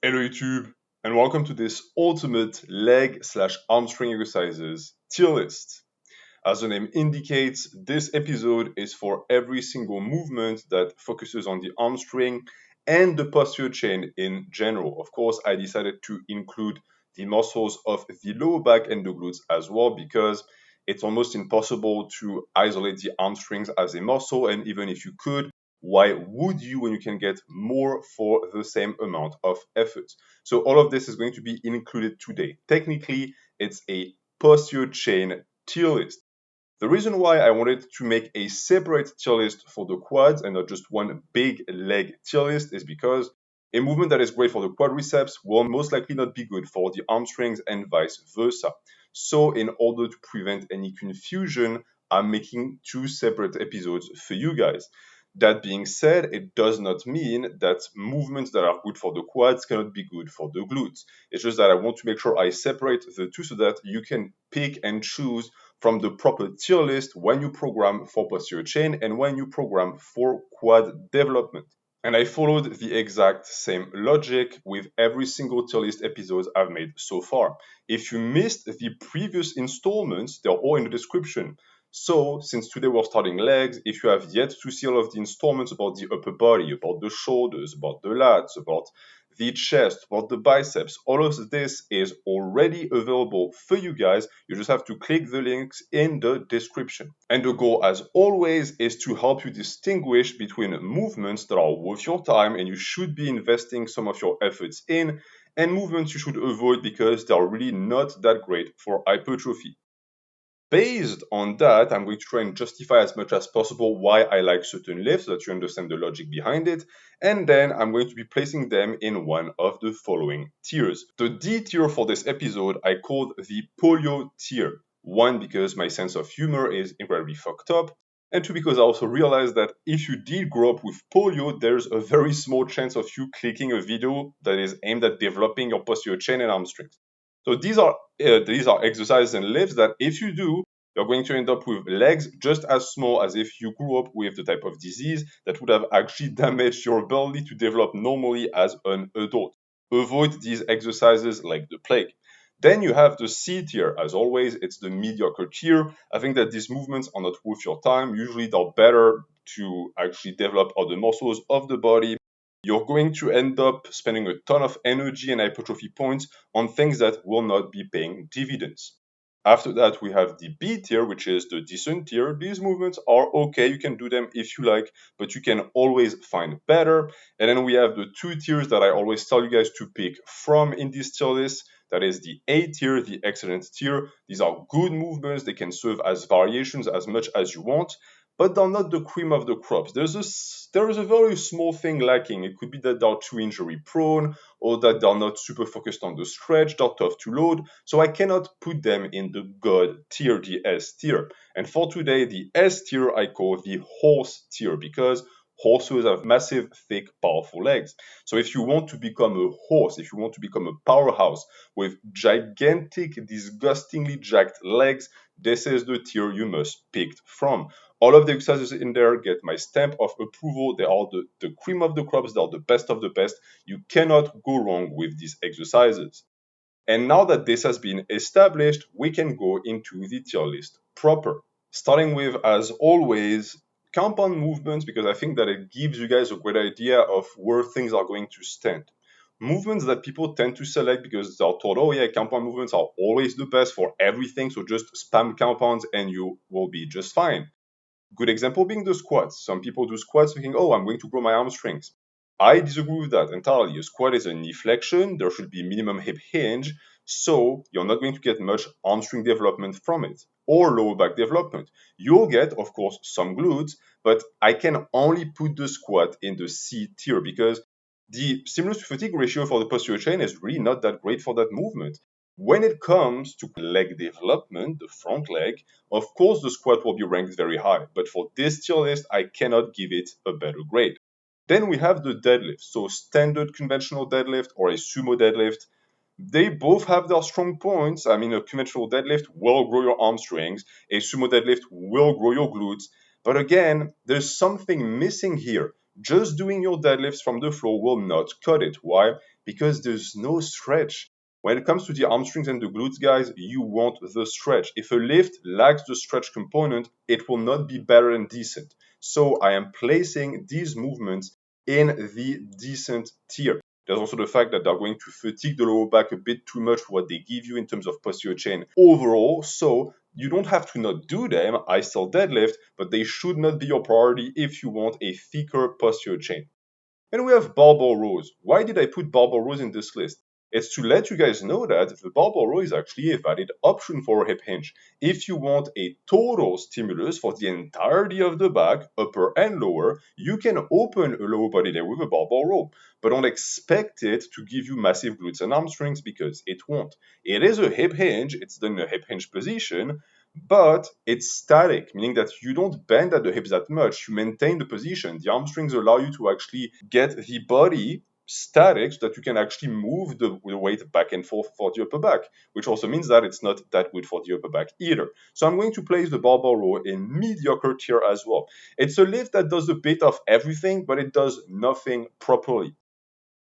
Hello YouTube, and welcome to this ultimate leg/hamstring exercises tier list. As the name indicates, this episode is for every single movement that focuses on the hamstring and the posterior chain in general. Of course, I decided to include the muscles of the lower back and the glutes as well because it's almost impossible to isolate the hamstrings as a muscle, and even if you could, why would you when you can get more for the same amount of effort? So all of this is going to be included today. Technically, it's a posterior chain tier list. The reason why I wanted to make a separate tier list for the quads and not just one big leg tier list is because a movement that is great for the quadriceps will most likely not be good for the hamstrings and vice versa. So in order to prevent any confusion, I'm making two separate episodes for you guys. That being said, it does not mean that movements that are good for the quads cannot be good for the glutes. It's just that I want to make sure I separate the two so that you can pick and choose from the proper tier list when you program for posterior chain and when you program for quad development. And I followed the exact same logic with every single tier list episodes I've made so far. If you missed the previous installments, they're all in the description. So, since today we're starting legs, if you have yet to see all of the installments about the upper body, about the shoulders, about the lats, about the chest, about the biceps, all of this is already available for you guys. You just have to click the links in the description. And the goal, as always, is to help you distinguish between movements that are worth your time and you should be investing some of your efforts in, and movements you should avoid because they are really not that great for hypertrophy. Based on that, I'm going to try and justify as much as possible why I like certain lifts so that you understand the logic behind it, and then I'm going to be placing them in one of the following tiers. The D tier for this episode I called the Polio-tier. One, because my sense of humor is incredibly fucked up, and two, because I also realized that if you did grow up with polio, there's a very small chance of you clicking a video that is aimed at developing your posterior chain and hamstrings. So these are exercises and lifts that if you do, you're going to end up with legs just as small as if you grew up with the type of disease that would have actually damaged your ability to develop normally as an adult. Avoid these exercises like the plague. Then you have the C tier. As always, it's the mediocre tier. I think that these movements are not worth your time. Usually they're better to actually develop other muscles of the body. You're going to end up spending a ton of energy and hypertrophy points on things that will not be paying dividends. After that, we have the B tier, which is the decent tier. These movements are okay, you can do them if you like, but you can always find better. And then we have the two tiers that I always tell you guys to pick from in this tier list. That is the A tier, the excellent tier. These are good movements, they can serve as variations as much as you want, but they're not the cream of the crops. There is a very small thing lacking. It could be that they're too injury prone, or that they're not super focused on the stretch, they're tough to load, so I cannot put them in the God tier, the S tier. And for today, the S tier I call the horse tier, because horses have massive, thick, powerful legs. So if you want to become a horse, if you want to become a powerhouse with gigantic, disgustingly jacked legs, this is the tier you must pick from. All of the exercises in there get my stamp of approval. They are the cream of the crops. They are the best of the best. You cannot go wrong with these exercises. And now that this has been established, we can go into the tier list proper. Starting with, as always, compound movements, because I think that it gives you guys a great idea of where things are going to stand. Movements that people tend to select because they're told, oh yeah, compound movements are always the best for everything, so just spam compounds and you will be just fine. Good example being the squats. Some people do squats thinking, oh, I'm going to grow my hamstrings. I disagree with that entirely. A squat is a knee flexion. There should be minimum hip hinge. So you're not going to get much hamstring development from it or lower back development. You'll get, of course, some glutes, but I can only put the squat in the C tier because the stimulus to fatigue ratio for the posterior chain is really not that great for that movement. When it comes to leg development, the front leg, of course the squat will be ranked very high, but for this tier list, I cannot give it a better grade. Then we have the deadlift, so standard conventional deadlift or a sumo deadlift. They both have their strong points. I mean, a conventional deadlift will grow your hamstrings, a sumo deadlift will grow your glutes, but again, there's something missing here. Just doing your deadlifts from the floor will not cut it. Why? Because there's no stretch. When it comes to the hamstrings and the glutes, guys, you want the stretch. If a lift lacks the stretch component, it will not be better and decent. So I am placing these movements in the decent tier. There's also the fact that they're going to fatigue the lower back a bit too much for what they give you in terms of posterior chain overall. So you don't have to not do them. I still deadlift, but they should not be your priority if you want a thicker posterior chain. And we have barbell rows. Why did I put barbell rows in this list? It's to let you guys know that the barbell row is actually a valid option for a hip hinge. If you want a total stimulus for the entirety of the back, upper and lower, you can open a lower body day with a barbell row. But don't expect it to give you massive glutes and hamstrings because it won't. It is a hip hinge, it's done in a hip hinge position, but it's static, meaning that you don't bend at the hips that much, you maintain the position. The hamstrings allow you to actually get the body static so that you can actually move the weight back and forth for the upper back, which also means that it's not that good for the upper back either. So I'm going to place the barbell row in mediocre tier as well. It's a lift that does a bit of everything, but it does nothing properly.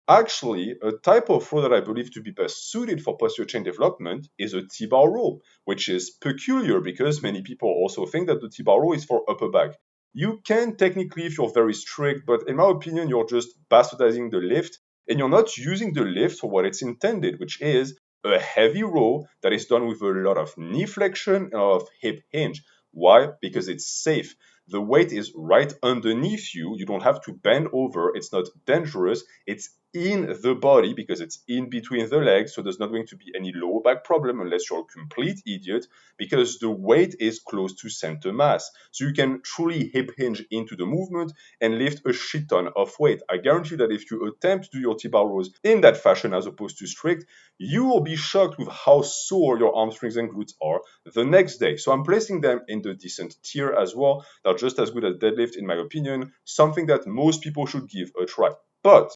Actually, a type of row that I believe to be best suited for posterior chain development is a T-bar row, which is peculiar because many people also think that the T-bar row is for upper back. You can technically if you're very strict, but in my opinion, you're just bastardizing the lift and you're not using the lift for what it's intended, which is a heavy row that is done with a lot of knee flexion and of hip hinge. Why? Because it's safe. The weight is right underneath you. You don't have to bend over. It's not dangerous. It's in the body because it's in between the legs. So there's not going to be any lower back problem unless you're a complete idiot because the weight is close to center mass. So you can truly hip hinge into the movement and lift a shit ton of weight. I guarantee that if you attempt to do your T-bar rows in that fashion as opposed to strict, you will be shocked with how sore your hamstrings and glutes are the next day. So I'm placing them in the decent tier as well. They're just as good as deadlift in my opinion, something that most people should give a try. But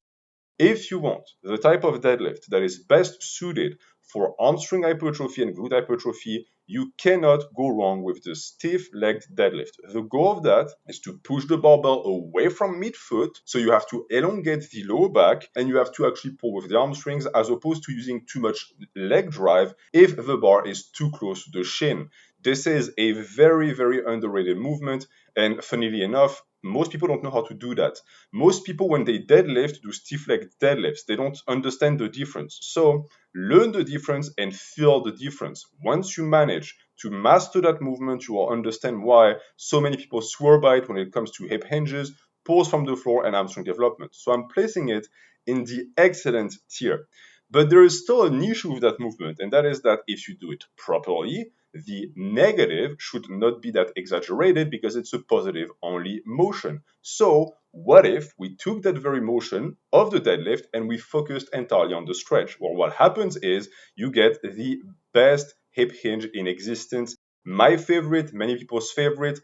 if you want the type of deadlift that is best suited for hamstring hypertrophy and glute hypertrophy, you cannot go wrong with the stiff-legged deadlift. The goal of that is to push the barbell away from midfoot, so you have to elongate the lower back and you have to actually pull with the hamstrings as opposed to using too much leg drive if the bar is too close to the shin. This is a very, very underrated movement, and funnily enough, most people don't know how to do that. Most people, when they deadlift, do stiff-legged deadlifts. They don't understand the difference. So learn the difference and feel the difference. Once you manage to master that movement, you will understand why so many people swear by it when it comes to hip hinges, pulls from the floor, and hamstring development. So I'm placing it in the excellent tier. But there is still an issue with that movement, and that is that if you do it properly, the negative should not be that exaggerated because it's a positive only motion. So what if we took that very motion of the deadlift and we focused entirely on the stretch? Well, what happens is you get the best hip hinge in existence. My favorite, many people's favorite.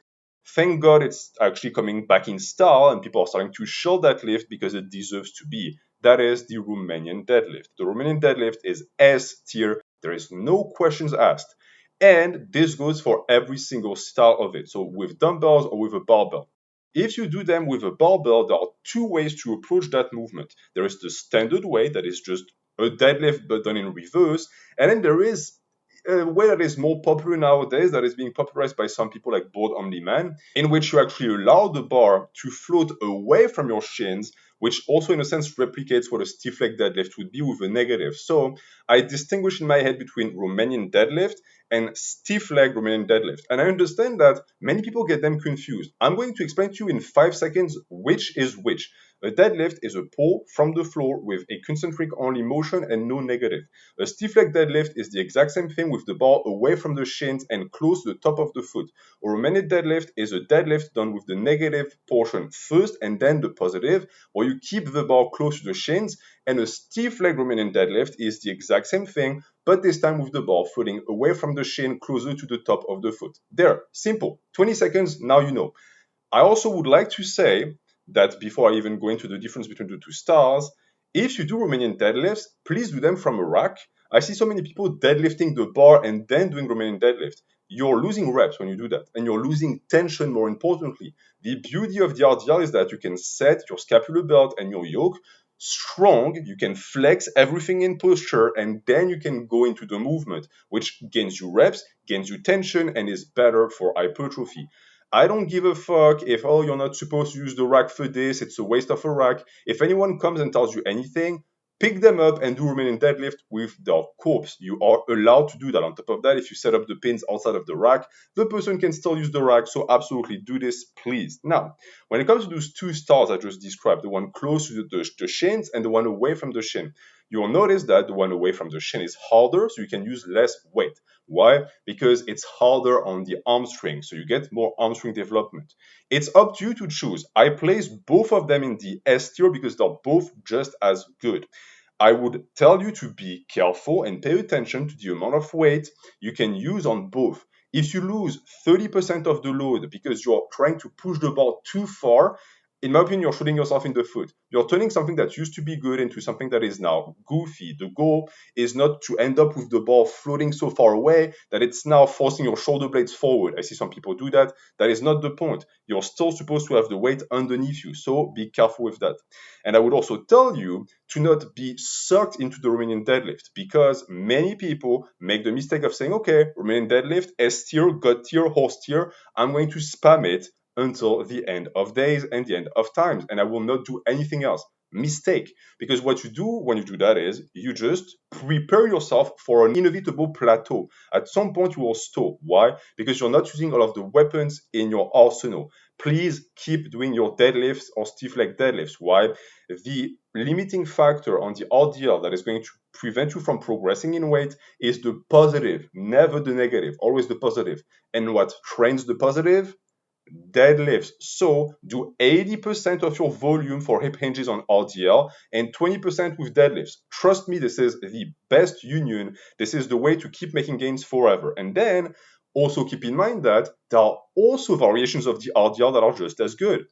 Thank God it's actually coming back in style and people are starting to show that lift because it deserves to be. That is the Romanian deadlift. The Romanian deadlift is S tier. There is no questions asked. And this goes for every single style of it. So with dumbbells or with a barbell. If you do them with a barbell, there are two ways to approach that movement. There is the standard way that is just a deadlift but done in reverse. And then there is a way that is more popular nowadays that is being popularized by some people like Board Only Man, in which you actually allow the bar to float away from your shins, which also in a sense replicates what a stiff leg deadlift would be with a negative. So I distinguish in my head between Romanian deadlift and stiff leg Romanian deadlift. And I understand that many people get them confused. I'm going to explain to you in 5 seconds which is which. A deadlift is a pull from the floor with a concentric only motion and no negative. A stiff leg deadlift is the exact same thing with the bar away from the shins and close to the top of the foot. A Romanian deadlift is a deadlift done with the negative portion first and then the positive, where you keep the bar close to the shins, and a stiff leg Romanian deadlift is the exact same thing, but this time with the bar floating away from the shin closer to the top of the foot. There, simple. 20 seconds, now you know. I also would like to say that before I even go into the difference between the two styles, if you do Romanian deadlifts, please do them from a rack. I see so many people deadlifting the bar and then doing Romanian deadlift. you're losing reps when you do that, and you're losing tension more importantly. The beauty of the RDL is that you can set your scapular belt and your yoke strong, you can flex everything in posture, and then you can go into the movement, which gains you reps, gains you tension, and is better for hypertrophy. I don't give a fuck if, oh, you're not supposed to use the rack for this, it's a waste of a rack. If anyone comes and tells you anything, pick them up and do Romanian deadlift with their corpse. You are allowed to do that. On top of that, if you set up the pins outside of the rack, the person can still use the rack. So absolutely do this, please. Now, when it comes to those two styles I just described, the one close to the shins and the one away from the shin, you'll notice that the one away from the shin is harder, so you can use less weight. Why? Because it's harder on the hamstring, so you get more hamstring development. It's up to you to choose. I place both of them in the S tier because they're both just as good. I would tell you to be careful and pay attention to the amount of weight you can use on both. If you lose 30% of the load because you're trying to push the ball too far, in my opinion, you're shooting yourself in the foot. You're turning something that used to be good into something that is now goofy. The goal is not to end up with the ball floating so far away that it's now forcing your shoulder blades forward. I see some people do that. That is not the point. You're still supposed to have the weight underneath you, so be careful with that. And I would also tell you to not be sucked into the Romanian deadlift because many people make the mistake of saying, okay, Romanian deadlift, S tier, God tier, horse tier, I'm going to spam it until the end of days and the end of times, and I will not do anything else. Mistake. Because what you do when you do that is you just prepare yourself for an inevitable plateau. At some point, you will stop. Why? Because you're not using all of the weapons in your arsenal. Please keep doing your deadlifts or stiff leg deadlifts. Why? The limiting factor on the RDL that is going to prevent you from progressing in weight is the positive, never the negative, always the positive. And what trains the positive? Deadlifts. So do 80% of your volume for hip hinges on RDL and 20% with deadlifts. Trust me, this is the best union. This is the way to keep making gains forever. And then also keep in mind that there are also variations of the RDL that are just as good.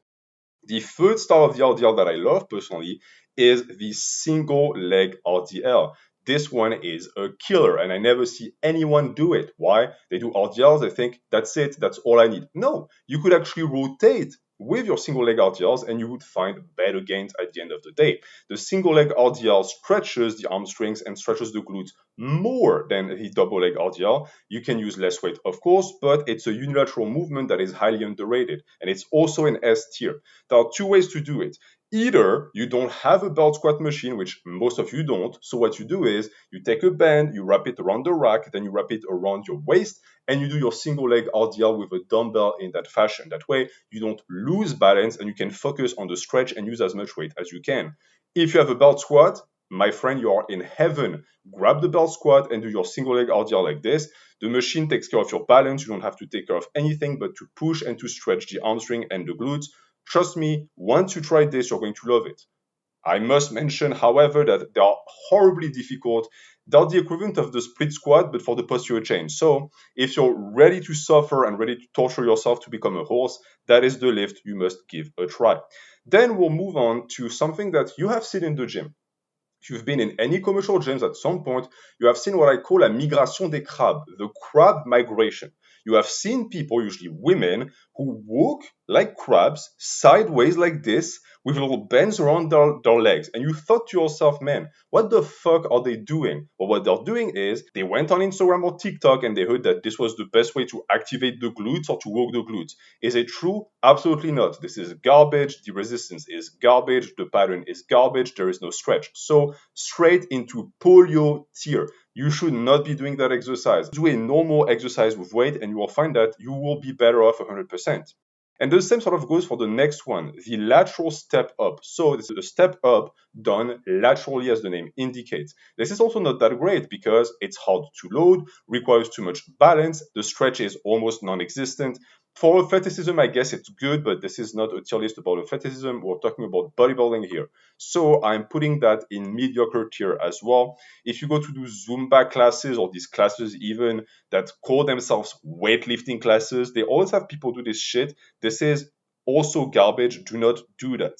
The third style of the RDL that I love personally is the single leg RDL. This one is a killer, and I never see anyone do it. Why? They do RDLs, they think, that's it, that's all I need. No, you could actually rotate with your single leg RDLs and you would find better gains at the end of the day. The single leg RDL stretches the hamstrings and stretches the glutes more than the double leg RDL. You can use less weight, of course, but it's a unilateral movement that is highly underrated, and it's also an S tier. There are two ways to do it. Either you don't have a belt squat machine, which most of you don't, so what you do is you take a band, you wrap it around the rack, then you wrap it around your waist, and you do your single leg RDL with a dumbbell in that fashion. That way, you don't lose balance and you can focus on the stretch and use as much weight as you can. If you have a belt squat, my friend, you are in heaven. Grab the belt squat and do your single leg RDL like this. The machine takes care of your balance. You don't have to take care of anything but to push and to stretch the hamstring and the glutes. Trust me, once you try this, you're going to love it. I must mention, however, that they are horribly difficult. They're the equivalent of the split squat, but for the posterior chain. So if you're ready to suffer and ready to torture yourself to become a horse, that is the lift you must give a try. Then we'll move on to something that you have seen in the gym. If you've been in any commercial gyms at some point, you have seen what I call la migration des crabes, the crab migration. You have seen people, usually women, who walk like crabs, sideways like this, with little bends around their legs. And you thought to yourself, man, what the fuck are they doing? Well, what they're doing is they went on Instagram or TikTok and they heard that this was the best way to activate the glutes or to work the glutes. Is it true? Absolutely not. This is garbage. The resistance is garbage. The pattern is garbage. There is no stretch. So straight into Polio-tier. You should not be doing that exercise. Do a normal exercise with weight and you will find that you will be better off 100%. And the same sort of goes for the next one, the lateral step up. So this is a step up done laterally as the name indicates. This is also not that great because it's hard to load, requires too much balance, the stretch is almost non-existent. For athleticism, I guess it's good, but this is not a tier list about athleticism. We're talking about bodybuilding here. So I'm putting that in mediocre tier as well. If you go to do Zumba classes or these classes even that call themselves weightlifting classes, they always have people do this shit. This is also garbage. Do not do that.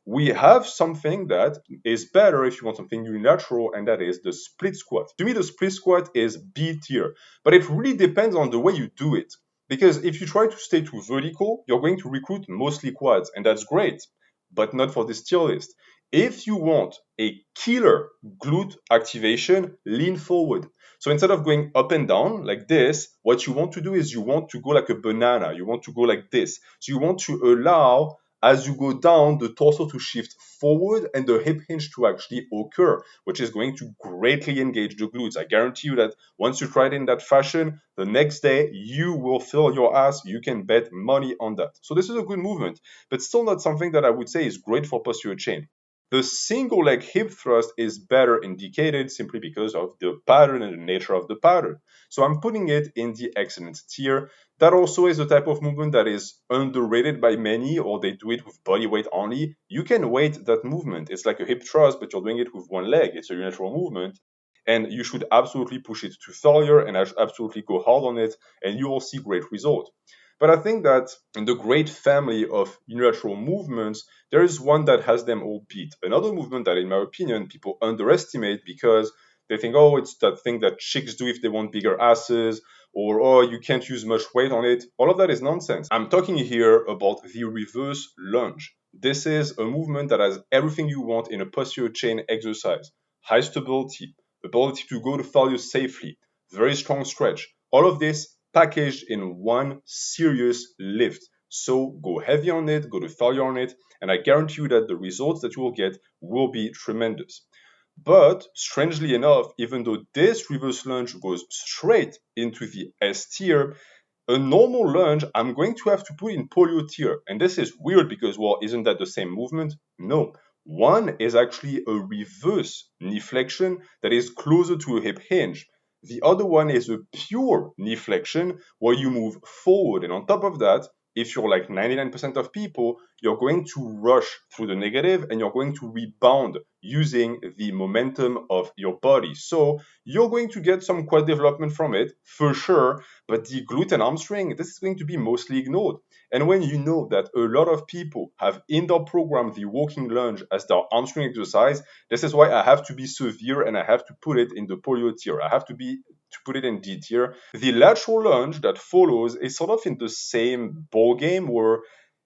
we have something that is better if you want something unilateral, and that is the split squat. To me, the split squat is B tier, but it really depends on the way you do it. Because if you try to stay too vertical, you're going to recruit mostly quads, and that's great, but not for this tier list. If you want a killer glute activation, lean forward. So instead of going up and down like this, what you want to do is you want to go like a banana. You want to go like this. So you want to allow, as you go down, the torso to shift forward and the hip hinge to actually occur, which is going to greatly engage the glutes. I guarantee you that once you try it in that fashion, the next day you will feel your ass. You can bet money on that. So this is a good movement, but still not something that I would say is great for posterior chain. The single leg hip thrust is better indicated simply because of the pattern and the nature of the pattern. So I'm putting it in the excellent tier. That also is a type of movement that is underrated by many, or they do it with body weight only. You can weight that movement. It's like a hip thrust, but you're doing it with one leg. It's a unilateral movement. And you should absolutely push it to failure and absolutely go hard on it, and you will see great results. But I think that in the great family of unilateral movements, there is one that has them all beat. Another movement that, in my opinion, people underestimate because they think, oh, it's that thing that chicks do if they want bigger asses, or oh, you can't use much weight on it. All of that is nonsense. I'm talking here about the reverse lunge. This is a movement that has everything you want in a posterior chain exercise: high stability, ability to go to failure safely, very strong stretch. All of this packaged in one serious lift. So go heavy on it, go to failure on it, and I guarantee you that the results that you will get will be tremendous. But strangely enough, even though this reverse lunge goes straight into the S tier, a normal lunge I'm going to have to put in Polio-tier. And this is weird because, well, isn't that the same movement? No. One is actually a reverse knee flexion that is closer to a hip hinge. The other one is a pure knee flexion where you move forward. And on top of that, if you're like 99% of people, you're going to rush through the negative and you're going to rebound using the momentum of your body. So you're going to get some quad development from it for sure, but the glute and hamstring, this is going to be mostly ignored. And when you know that a lot of people have in their program the walking lunge as their hamstring exercise, this is why I have to be severe and I have to put it in the polio tier. I have to put it in D tier. The lateral lunge that follows is sort of in the same ball game where,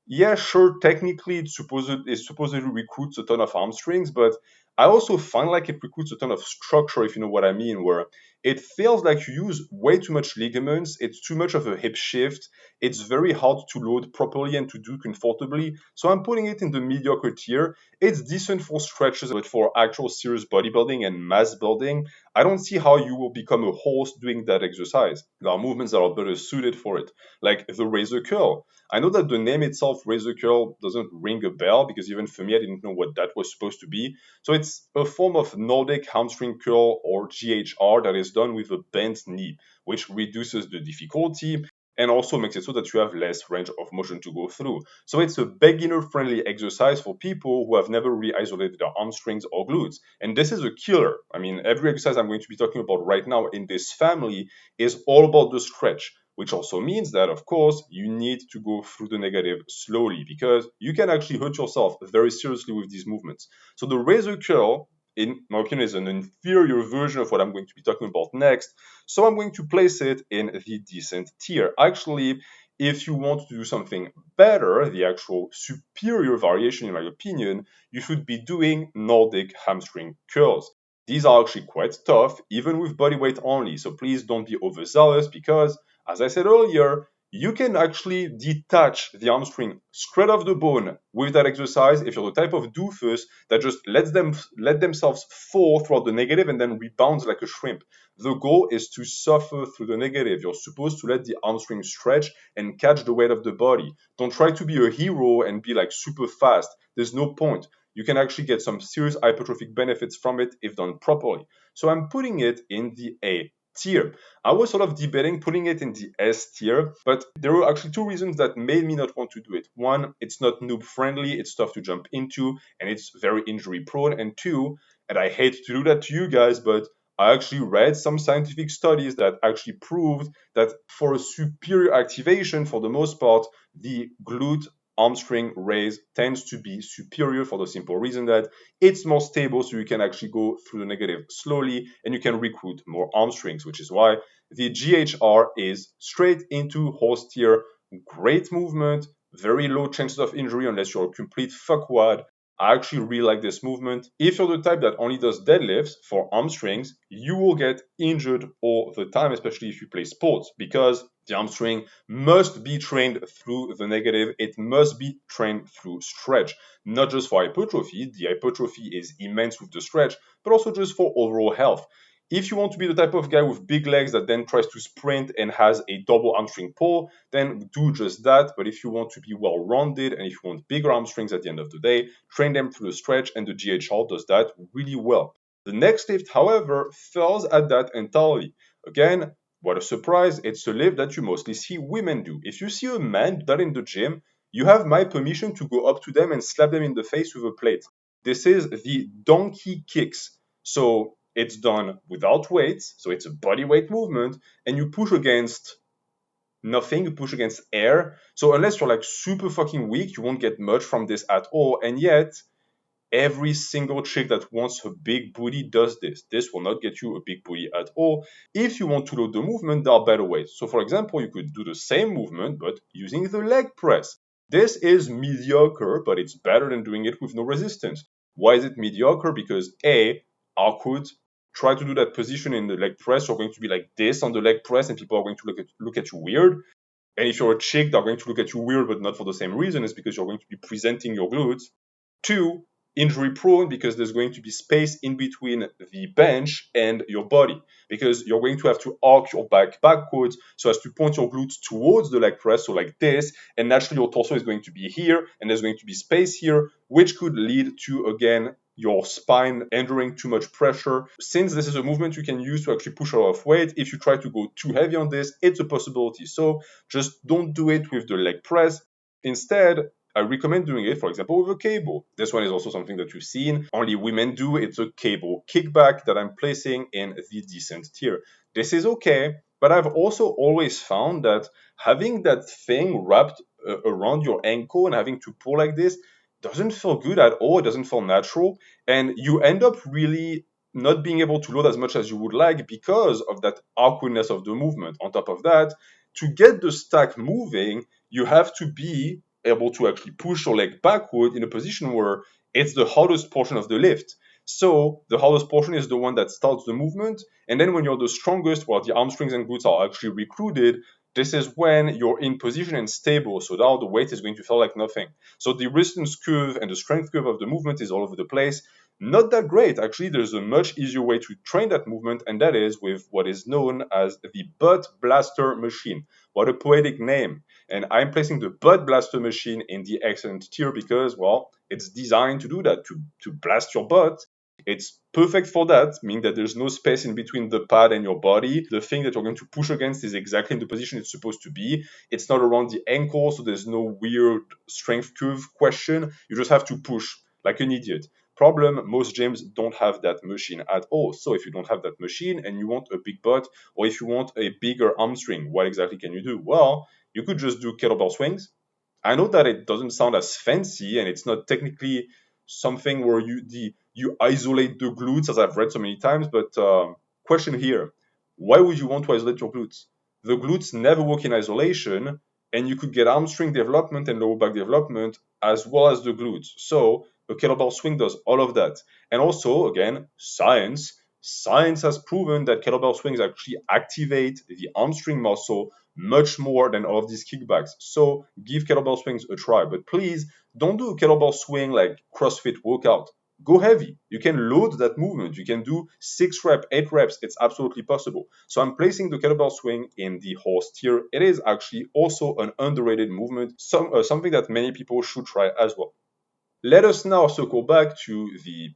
yeah, sure, technically it supposedly recruits a ton of hamstrings, but I also find like it recruits a ton of structure, if you know what I mean, where it feels like you use way too much ligaments, it's too much of a hip shift, it's very hard to load properly and to do comfortably. So I'm putting it in the mediocre tier. It's decent for stretches, but for actual serious bodybuilding and mass building, I don't see how you will become a horse doing that exercise. There are movements that are better suited for it, like the razor curl. I know that the name itself, razor curl, doesn't ring a bell because even for me, I didn't know what that was supposed to be. So it's a form of Nordic hamstring curl, or GHR, that is done with a bent knee, which reduces the difficulty and also makes it so that you have less range of motion to go through. So it's a beginner-friendly exercise for people who have never really isolated their hamstrings or glutes. And this is a killer. I mean, every exercise I'm going to be talking about right now in this family is all about the stretch, which also means that, of course, you need to go through the negative slowly because you can actually hurt yourself very seriously with these movements. So the razor curl, in my opinion, is an inferior version of what I'm going to be talking about next. So I'm going to place it in the decent tier. Actually, if you want to do something better, the actual superior variation, in my opinion, you should be doing Nordic hamstring curls. These are actually quite tough, even with body weight only. So please don't be overzealous because, as I said earlier, you can actually detach the hamstring straight off the bone with that exercise if you're the type of doofus that just let themselves fall throughout the negative and then rebounds like a shrimp. The goal is to suffer through the negative. You're supposed to let the hamstring stretch and catch the weight of the body. Don't try to be a hero and be like super fast. There's no point. You can actually get some serious hypertrophic benefits from it if done properly. So I'm putting it in the A tier. I was sort of debating putting it in the S tier, but there were actually two reasons that made me not want to do it. One, it's not noob friendly, it's tough to jump into, and it's very injury prone. And two, and I hate to do that to you guys, but I actually read some scientific studies that actually proved that for a superior activation, for the most part, the glute hamstring raise tends to be superior for the simple reason that it's more stable, so you can actually go through the negative slowly and you can recruit more hamstrings, which is why the GHR is straight into horse tier. Great movement, very low chances of injury unless you're a complete fuckwad. I actually really like this movement. If you're the type that only does deadlifts for hamstrings, you will get injured all the time, especially if you play sports, because the hamstring must be trained through the negative. It must be trained through stretch, not just for hypertrophy. The hypertrophy is immense with the stretch, but also just for overall health. If you want to be the type of guy with big legs that then tries to sprint and has a double hamstring pull, then do just that. But if you want to be well rounded and if you want bigger hamstrings at the end of the day, train them through the stretch, and the GHR does that really well. The next lift, however, fails at that entirely. Again, what a surprise, it's a lift that you mostly see women do. If you see a man do that in the gym, you have my permission to go up to them and slap them in the face with a plate. This is the donkey kicks. So it's done without weights, so it's a body weight movement, and you push against nothing, you push against air. So unless you're like super fucking weak, you won't get much from this at all. And yet, every single chick that wants a big booty does this. This will not get you a big booty at all. If you want to load the movement, there are better ways. So for example, you could do the same movement, but using the leg press. This is mediocre, but it's better than doing it with no resistance. Why is it mediocre? Because A, awkward. Try to do that position in the leg press, you're going to be like this on the leg press, and people are going to look at you weird. And if you're a chick, they're going to look at you weird, but not for the same reason. It's because you're going to be presenting your glutes. Two, injury prone, because there's going to be space in between the bench and your body, because you're going to have to arc your back backwards so as to point your glutes towards the leg press, so like this, and naturally your torso is going to be here, and there's going to be space here, which could lead to, again, your spine enduring too much pressure. Since this is a movement you can use to actually push a lot of weight, if you try to go too heavy on this, it's a possibility. So just don't do it with the leg press. Instead, I recommend doing it, for example, with a cable. This one is also something that you've seen. Only women do. It's a cable kickback that I'm placing in the descent tier. This is okay, but I've also always found that having that thing wrapped around your ankle and having to pull like this doesn't feel good at all. It doesn't feel natural. And you end up really not being able to load as much as you would like because of that awkwardness of the movement. On top of that, to get the stack moving, you have to be able to actually push your leg backward in a position where it's the hardest portion of the lift. So the hardest portion is the one that starts the movement. And then when you're the strongest, where the hamstrings and glutes are actually recruited, this is when you're in position and stable. So now the weight is going to feel like nothing. So the resistance curve and the strength curve of the movement is all over the place. Not that great. Actually, there's a much easier way to train that movement, and that is with what is known as the butt blaster machine. What a poetic name. And I'm placing the butt blaster machine in the excellent tier because, well, it's designed to do that, to blast your butt. It's perfect for that, meaning that there's no space in between the pad and your body. The thing that you're going to push against is exactly in the position it's supposed to be. It's not around the ankle, so there's no weird strength curve question. You just have to push like an idiot. Problem, most gyms don't have that machine at all. So if you don't have that machine and you want a big butt, or if you want a bigger hamstring, what exactly can you do? Well, you could just do kettlebell swings. I know that it doesn't sound as fancy and it's not technically something where you isolate the glutes, as I've read so many times, but question here, why would you want to isolate your glutes? The glutes never work in isolation, and you could get hamstring development and lower back development as well as the glutes. So a kettlebell swing does all of that. And also, again, science has proven that kettlebell swings actually activate the hamstring muscle much more than all of these kickbacks. So give kettlebell swings a try. But please don't do a kettlebell swing like CrossFit workout. Go heavy. You can load that movement. You can do 6 reps, 8 reps. It's absolutely possible. So I'm placing the kettlebell swing in the horse tier. It is actually also an underrated movement, something that many people should try as well. Let us now circle back to the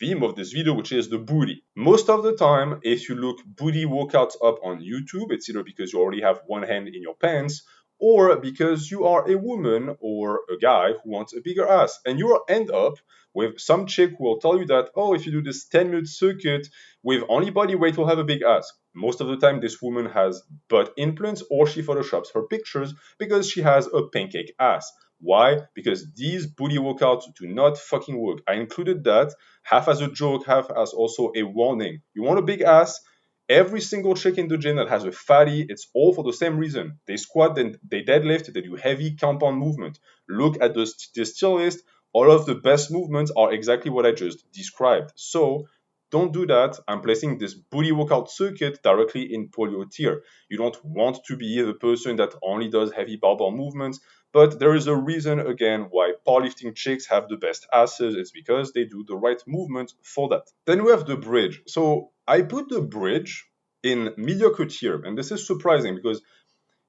theme of this video, which is the booty. Most of the time, if you look booty workouts up on YouTube, it's either because you already have one hand in your pants or because you are a woman or a guy who wants a bigger ass. And you will end up with some chick who will tell you that, oh, if you do this 10-minute circuit with only body weight, you'll have a big ass. Most of the time, this woman has butt implants or she photoshops her pictures because she has a pancake ass. Why? Because these booty workouts do not fucking work. I included that half as a joke, half as also a warning. You want a big ass? Every single chick in the gym that has a fatty, it's all for the same reason. They squat, then they deadlift, they do heavy compound movement. Look at this tier list. All of the best movements are exactly what I just described. So don't do that. I'm placing this booty workout circuit directly in Polio-tier. You don't want to be the person that only does heavy barbell movements, but there is a reason, again, why powerlifting chicks have the best asses. It's because they do the right movement for that. Then we have the bridge. So I put the bridge in mediocre tier, and this is surprising because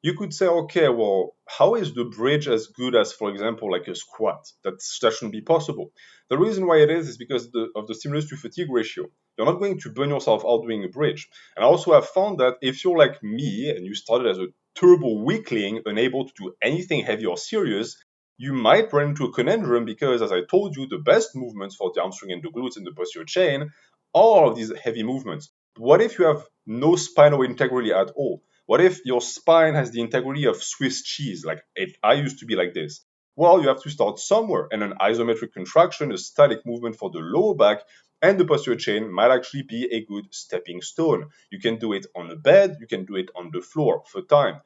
you could say, okay, well, how is the bridge as good as, for example, like a squat? That shouldn't be possible. The reason why it is because of the stimulus to fatigue ratio. You're not going to burn yourself out doing a bridge. And I also have found that if you're like me and you started as a turbo weakling, unable to do anything heavy or serious, you might run into a conundrum because, as I told you, the best movements for the hamstring and the glutes and the posterior chain are these heavy movements. What if you have no spinal integrity at all? What if your spine has the integrity of Swiss cheese? I used to be like this. Well, you have to start somewhere, and an isometric contraction, a static movement for the lower back and the posterior chain might actually be a good stepping stone. You can do it on a bed, you can do it on the floor for time.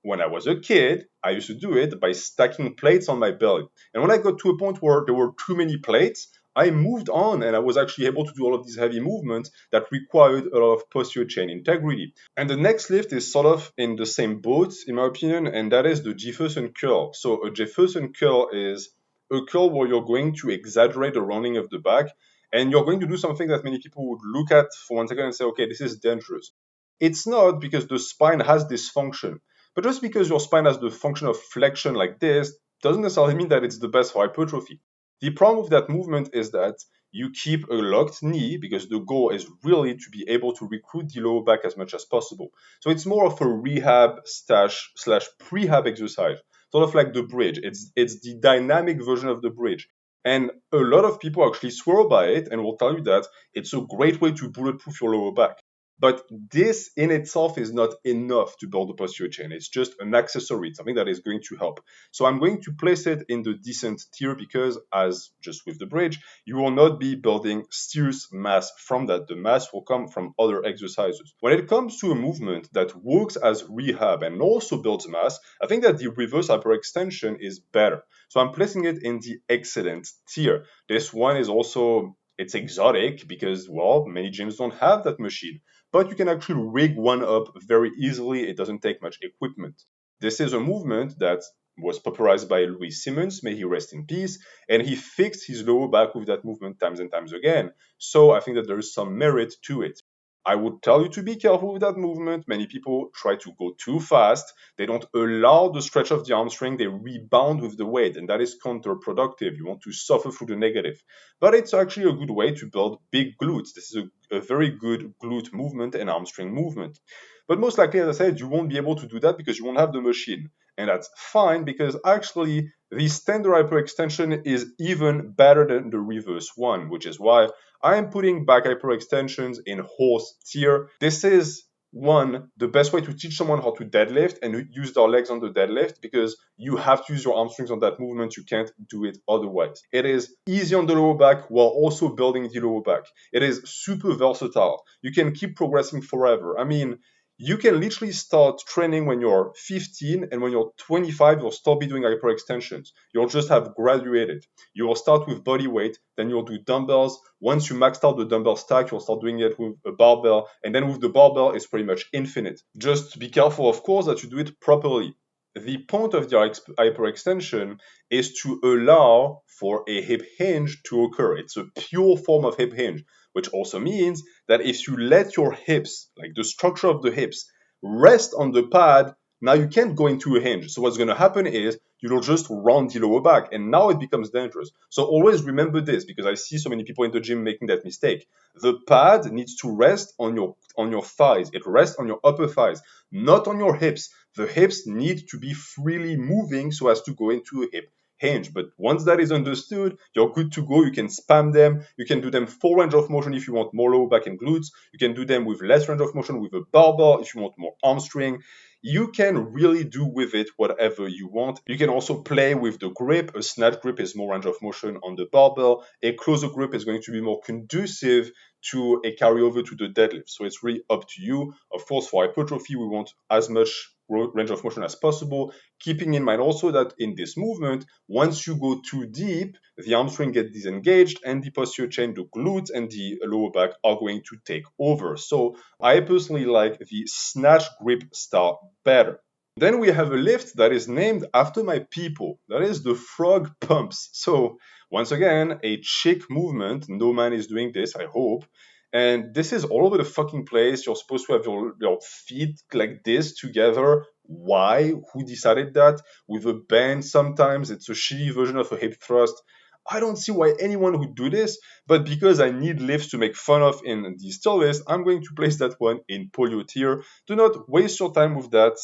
When I was a kid, I used to do it by stacking plates on my belly. And when I got to a point where there were too many plates, I moved on and I was actually able to do all of these heavy movements that required a lot of posterior chain integrity. And the next lift is sort of in the same boat, in my opinion, and that is the Jefferson curl. So a Jefferson curl is a curl where you're going to exaggerate the rounding of the back and you're going to do something that many people would look at for 1 second and say, okay, this is dangerous. It's not, because the spine has this function. But just because your spine has the function of flexion like this doesn't necessarily mean that it's the best for hypertrophy. The problem with that movement is that you keep a locked knee because the goal is really to be able to recruit the lower back as much as possible. So it's more of a rehab slash prehab exercise, sort of like the bridge. It's the dynamic version of the bridge. And a lot of people actually swear by it and will tell you that it's a great way to bulletproof your lower back. But this in itself is not enough to build the posterior chain. It's just an accessory, something that is going to help. So I'm going to place it in the decent tier because, as just with the bridge, you will not be building serious mass from that. The mass will come from other exercises. When it comes to a movement that works as rehab and also builds mass, I think that the reverse hyperextension is better. So I'm placing it in the excellent tier. This one is also, it's exotic because, well, many gyms don't have that machine. But you can actually rig one up very easily. It doesn't take much equipment. This is a movement that was popularized by Louis Simmons, may he rest in peace, and he fixed his lower back with that movement times and times again. So I think that there is some merit to it. I would tell you to be careful with that movement. Many people try to go too fast. They don't allow the stretch of the hamstring. They rebound with the weight, and that is counterproductive. You want to suffer through the negative. But it's actually a good way to build big glutes. This is a very good glute movement and hamstring movement. But most likely, as I said, you won't be able to do that because you won't have the machine. And that's fine because actually the standard hyperextension is even better than the reverse one, which is why I am putting back hyperextensions in horse tier. This is the best way to teach someone how to deadlift and use their legs on the deadlift because you have to use your hamstrings on that movement. You can't do it otherwise. It is easy on the lower back while also building the lower back. It is super versatile. You can keep progressing forever. I mean, you can literally start training when you're 15 and when you're 25, you'll still be doing hyperextensions. You'll just have graduated. You will start with body weight, then you'll do dumbbells. Once you maxed out the dumbbell stack, you'll start doing it with a barbell. And then with the barbell, it's pretty much infinite. Just be careful, of course, that you do it properly. The point of the hyperextension is to allow for a hip hinge to occur. It's a pure form of hip hinge, which also means that if you let your hips, like the structure of the hips, rest on the pad, now you can't go into a hinge. So what's going to happen is you'll just round the lower back, and now it becomes dangerous. So always remember this, because I see so many people in the gym making that mistake. The pad needs to rest on your thighs. It rests on your upper thighs, not on your hips. The hips need to be freely moving so as to go into a hip hinge. But once that is understood, you're good to go. You can spam them. You can do them full range of motion if you want more lower back and glutes. You can do them with less range of motion with a barbell if you want more hamstring. you can really do with it whatever you want. You can also play with the grip. A snatch grip is more range of motion on the barbell. A closer grip is going to be more conducive to a carryover to the deadlift. So it's really up to you. Of course, for hypertrophy, we want as much range of motion as possible, keeping in mind also that in this movement, once you go too deep, the hamstring gets disengaged and the posterior chain, the glute and the lower back are going to take over. So I personally like the snatch grip style better. Then we have a lift that is named after my people. That is the frog pumps. So once again, a chick movement. No man is doing this, I hope. And this is all over the fucking place. You're supposed to have your feet like this together. Why? Who decided that? With a band sometimes. It's a shitty version of a hip thrust. I don't see why anyone would do this, but because I need lifts to make fun of in the still list, I'm going to place that one in Polio-tier. Do not waste your time with that.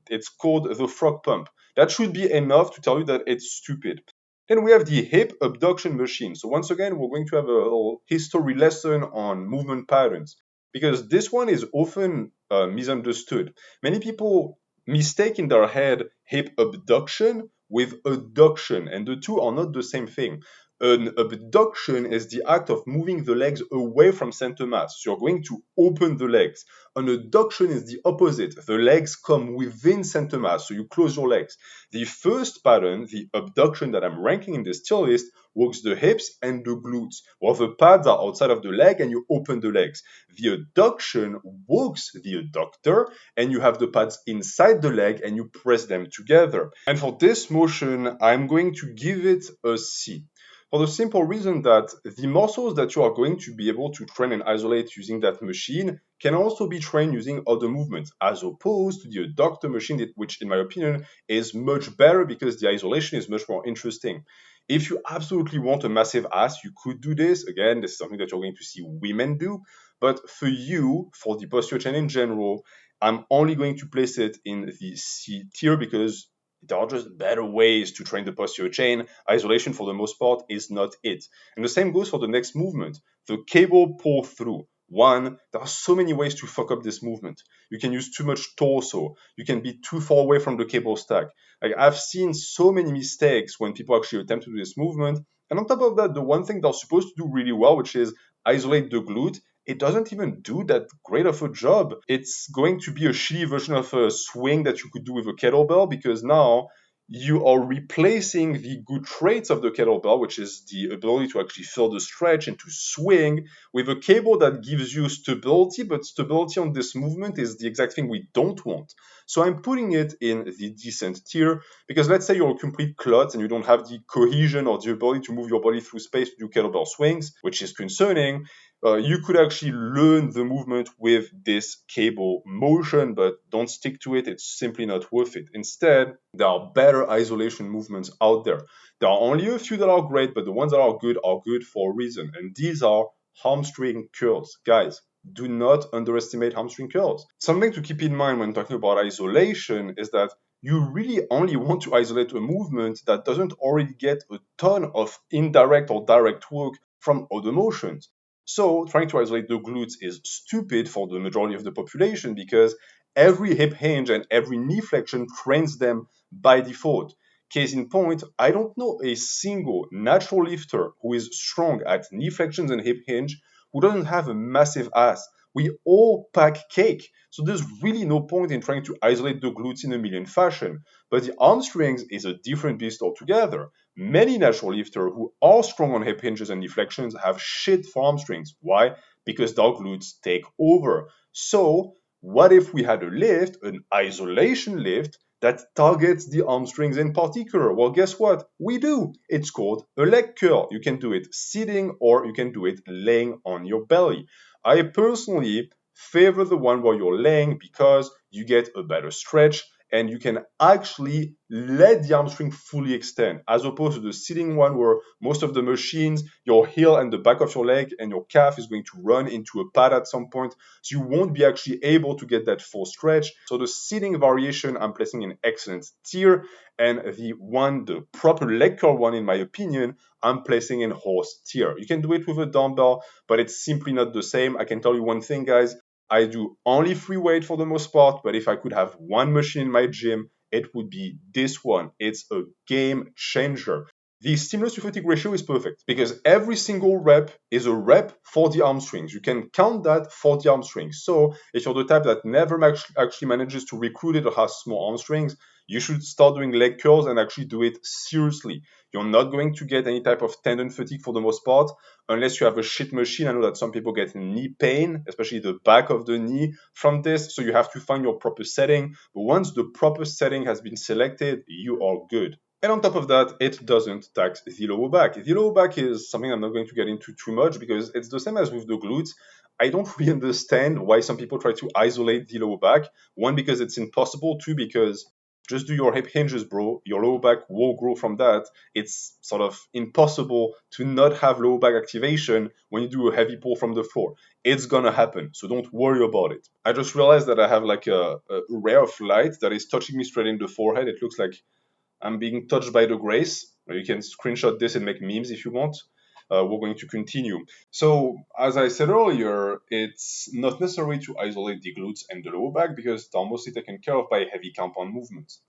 It's called the frog pump. That should be enough to tell you that it's stupid. Then we have the hip abduction machine. So once again, we're going to have a little history lesson on movement patterns because this one is often misunderstood. Many people mistake in their head hip abduction with adduction, and the two are not the same thing. An abduction is the act of moving the legs away from center mass. So you're going to open the legs. An adduction is the opposite. The legs come within center mass, so you close your legs. The first pattern, the abduction that I'm ranking in this tier list, works the hips and the glutes, while the pads are outside of the leg and you open the legs. The adduction works the adductor, and you have the pads inside the leg and you press them together. And for this motion, I'm going to give it a C. For the simple reason that the muscles that you are going to be able to train and isolate using that machine can also be trained using other movements, as opposed to the adductor machine, which in my opinion is much better because the isolation is much more interesting. If you absolutely want a massive ass, you could do this. Again, this is something that you're going to see women do. But for you, for the posterior chain in general, I'm only going to place it in the C tier because there are just better ways to train the posterior chain. Isolation, for the most part, is not it. And the same goes for the next movement, the cable pull through. One, there are so many ways to fuck up this movement. You can use too much torso. You can be too far away from the cable stack. Like, I've seen so many mistakes when people actually attempt to do this movement. And on top of that, the one thing they're supposed to do really well, which is isolate the glute, it doesn't even do that great of a job. It's going to be a shitty version of a swing that you could do with a kettlebell because now you are replacing the good traits of the kettlebell, which is the ability to actually feel the stretch and to swing, with a cable that gives you stability, but stability on this movement is the exact thing we don't want. So I'm putting it in the decent tier because let's say you're a complete klutz and you don't have the cohesion or the ability to move your body through space to do kettlebell swings, which is concerning. You could actually learn the movement with this cable motion, but don't stick to it. It's simply not worth it. Instead, there are better isolation movements out there. There are only a few that are great, but the ones that are good for a reason. And these are hamstring curls. Guys, do not underestimate hamstring curls. Something to keep in mind when talking about isolation is that you really only want to isolate a movement that doesn't already get a ton of indirect or direct work from other motions. So trying to isolate the glutes is stupid for the majority of the population because every hip hinge and every knee flexion trains them by default. Case in point, I don't know a single natural lifter who is strong at knee flexions and hip hinge who doesn't have a massive ass. We all pack cake. So there's really no point in trying to isolate the glutes in a million fashion. But the hamstrings is a different beast altogether. Many natural lifters who are strong on hip hinges and deflections have shit for hamstrings. Why? Because their glutes take over. So, what if we had a lift, an isolation lift, that targets the hamstrings in particular? Well, guess what? We do. It's called a leg curl. You can do it sitting or you can do it laying on your belly. I personally favor the one where you're laying because you get a better stretch and you can actually let the hamstring fully extend, as opposed to the sitting one where most of the machines, your heel and the back of your leg and your calf is going to run into a pad at some point, so you won't be actually able to get that full stretch. So the sitting variation I'm placing in excellent tier, and the proper leg curl one, in my opinion, I'm placing in horse tier. You can do it with a dumbbell, but it's simply not the same. I can tell you one thing, guys. I do only free weight for the most part, but if I could have one machine in my gym, it would be this one. It's a game changer. The stimulus to fatigue ratio is perfect because every single rep is a rep for the hamstrings. You can count that for the hamstrings. So if you're the type that never actually manages to recruit it or has small hamstrings, you should start doing leg curls and actually do it seriously. You're not going to get any type of tendon fatigue for the most part unless you have a shit machine. I know that some people get knee pain, especially the back of the knee from this. So you have to find your proper setting. But once the proper setting has been selected, you are good. And on top of that, it doesn't tax the lower back. The lower back is something I'm not going to get into too much because it's the same as with the glutes. I don't really understand why some people try to isolate the lower back. One, because it's impossible. Two, because just do your hip hinges, bro. Your lower back will grow from that. It's sort of impossible to not have lower back activation when you do a heavy pull from the floor. It's gonna happen, so don't worry about it. I just realized that I have like a ray of light that is touching me straight in the forehead. It looks like I'm being touched by the grace. You can screenshot this and make memes if you want. We're going to continue. So, as I said earlier, it's not necessary to isolate the glutes and the lower back because they're mostly taken care of by heavy compound movements.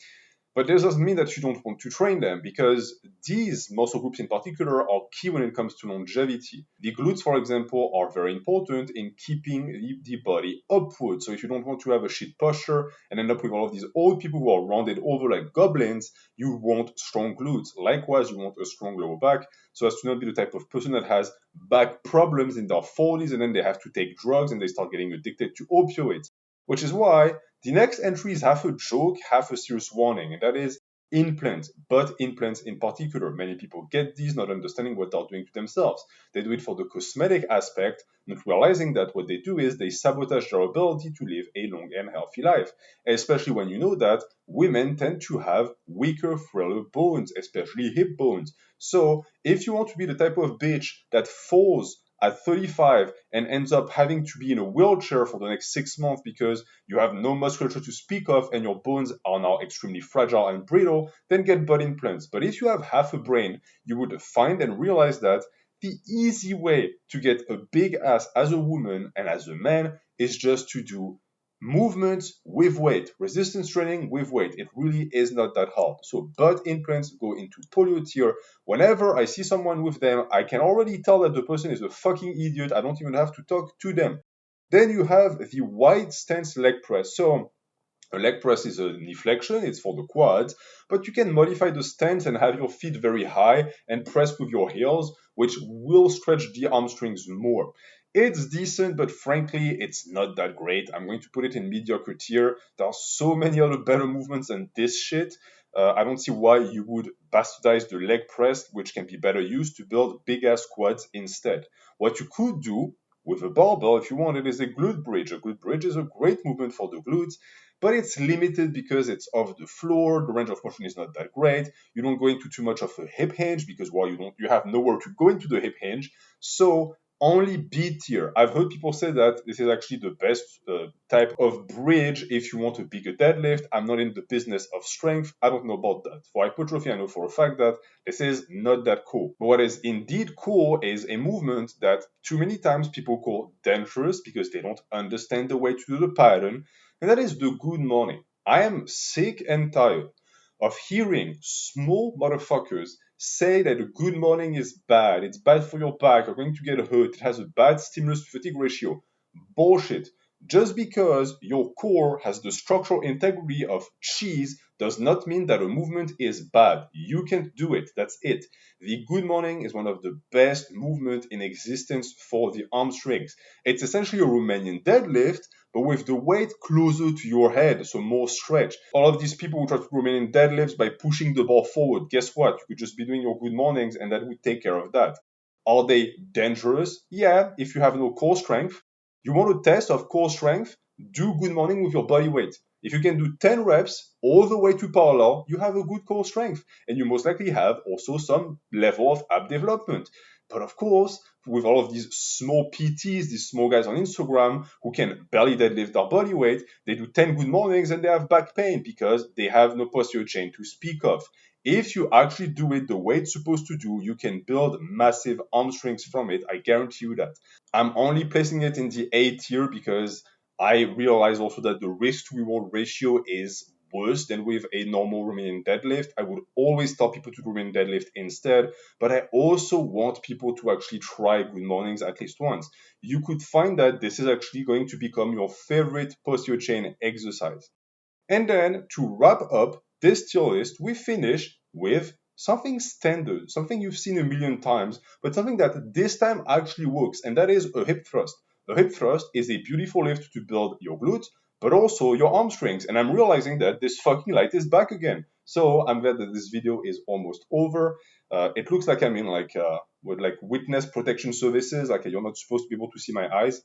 But this doesn't mean that you don't want to train them because these muscle groups in particular are key when it comes to longevity. The glutes, for example, are very important in keeping the body upward. So if you don't want to have a shit posture and end up with all of these old people who are rounded over like goblins, you want strong glutes. Likewise, you want a strong lower back so as to not be the type of person that has back problems in their 40s and then they have to take drugs and they start getting addicted to opioids. Which is why the next entry is half a joke, half a serious warning, and that is implants, butt implants in particular. Many people get these not understanding what they're doing to themselves. They do it for the cosmetic aspect, not realizing that what they do is they sabotage their ability to live a long and healthy life. Especially when you know that women tend to have weaker, frailer bones, especially hip bones. So if you want to be the type of bitch that falls at 35 and ends up having to be in a wheelchair for the next 6 months because you have no musculature to speak of and your bones are now extremely fragile and brittle, then get butt implants. But if you have half a brain, you would find and realize that the easy way to get a big ass as a woman and as a man is just to do movements with weight, resistance training with weight. It really is not that hard. So butt implants go into Polio-tier. Whenever I see someone with them, I can already tell that the person is a fucking idiot. I don't even have to talk to them. Then you have the wide stance leg press. So a leg press is a knee flexion, it's for the quads, but you can modify the stance and have your feet very high and press with your heels, which will stretch the hamstrings more. It's decent, but frankly, it's not that great. I'm going to put it in mediocre tier. There are so many other better movements than this shit. I don't see why you would bastardize the leg press, which can be better used to build big ass quads instead. What you could do with a barbell, if you want it, is a glute bridge. A glute bridge is a great movement for the glutes, but it's limited because it's off the floor. The range of motion is not that great. You don't go into too much of a hip hinge because you have nowhere to go into the hip hinge. So only B tier. I've heard people say that this is actually the best type of bridge if you want a bigger deadlift. I'm not in the business of strength. I don't know about that. For hypertrophy, I know for a fact that this is not that cool. But what is indeed cool is a movement that too many times people call dangerous because they don't understand the way to do the pattern, and that is the good morning. I am sick and tired of hearing small motherfuckers say that a good morning is bad, it's bad for your back, you're going to get hurt, it has a bad stimulus to fatigue ratio. Bullshit. Just because your core has the structural integrity of cheese does not mean that a movement is bad. You can do it. That's it. The good morning is one of the best movements in existence for the hamstrings. It's essentially a Romanian deadlift, but with the weight closer to your head, so more stretch. All of these people who try to do Romanian deadlifts by pushing the bar forward, guess what? You could just be doing your good mornings and that would take care of that. Are they dangerous? Yeah, if you have no core strength. You want a test of core strength? Do good morning with your body weight. If you can do 10 reps all the way to parallel, you have a good core strength. And you most likely have also some level of ab development. But of course, with all of these small PTs, these small guys on Instagram who can barely deadlift their body weight, they do 10 good mornings and they have back pain because they have no posterior chain to speak of. If you actually do it the way it's supposed to do, you can build massive hamstrings from it. I guarantee you that. I'm only placing it in the A tier because I realize also that the risk to reward ratio is worse than with a normal Romanian deadlift. I would always tell people to do Romanian deadlift instead, but I also want people to actually try good mornings at least once. You could find that this is actually going to become your favorite posterior chain exercise. And then to wrap up this tier list, we finish with something standard, something you've seen a million times, but something that this time actually works, and that is a hip thrust. A hip thrust is a beautiful lift to build your glutes, but also your hamstrings. And I'm realizing that this fucking light is back again. So I'm glad that this video is almost over. It looks like I'm in with like witness protection services, like you're not supposed to be able to see my eyes.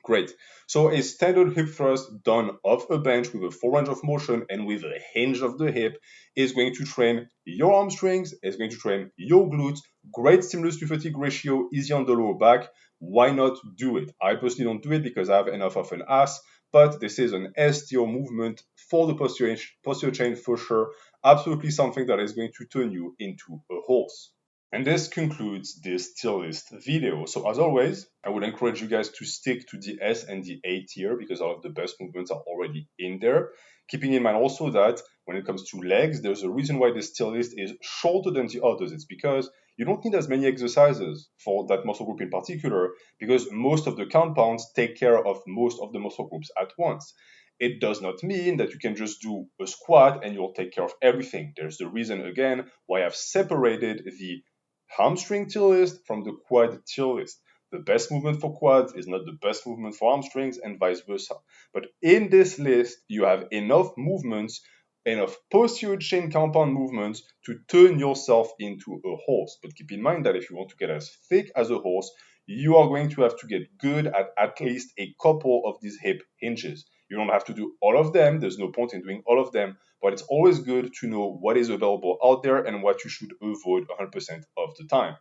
Great. So a standard hip thrust done off a bench with a full range of motion and with a hinge of the hip is going to train your hamstrings, is going to train your glutes. Great stimulus to fatigue ratio, easy on the lower back. Why not do it? I personally don't do it because I have enough of an ass, but this is an S tier movement for the posterior chain for sure. Absolutely something that is going to turn you into a horse. And this concludes this tier list video. So as always, I would encourage you guys to stick to the S and the A tier because all of the best movements are already in there. Keeping in mind also that when it comes to legs, there's a reason why this tier list is shorter than the others. It's because you don't need as many exercises for that muscle group in particular because most of the compounds take care of most of the muscle groups at once. It does not mean that you can just do a squat and you'll take care of everything. There's the reason again why I've separated the hamstring tier list from the quad tier list. The best movement for quads is not the best movement for hamstrings and vice versa. But in this list, you have enough movements, enough posterior chain compound movements to turn yourself into a horse. But keep in mind that if you want to get as thick as a horse, you are going to have to get good at least a couple of these hip hinges. You don't have to do all of them. There's no point in doing all of them, but it's always good to know what is available out there and what you should avoid 100% of the time.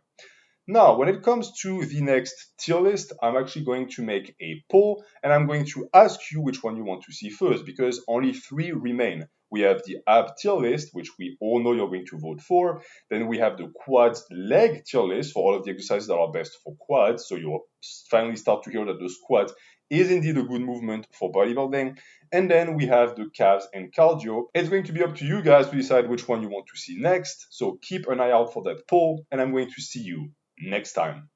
Now, when it comes to the next tier list, I'm actually going to make a poll and I'm going to ask you which one you want to see first because only 3 remain. We have the ab tier list, which we all know you're going to vote for. Then we have the quads leg tier list for all of the exercises that are best for quads. So you'll finally start to hear that the squat is indeed a good movement for bodybuilding. And then we have the calves and cardio. It's going to be up to you guys to decide which one you want to see next. So keep an eye out for that poll and I'm going to see you next time.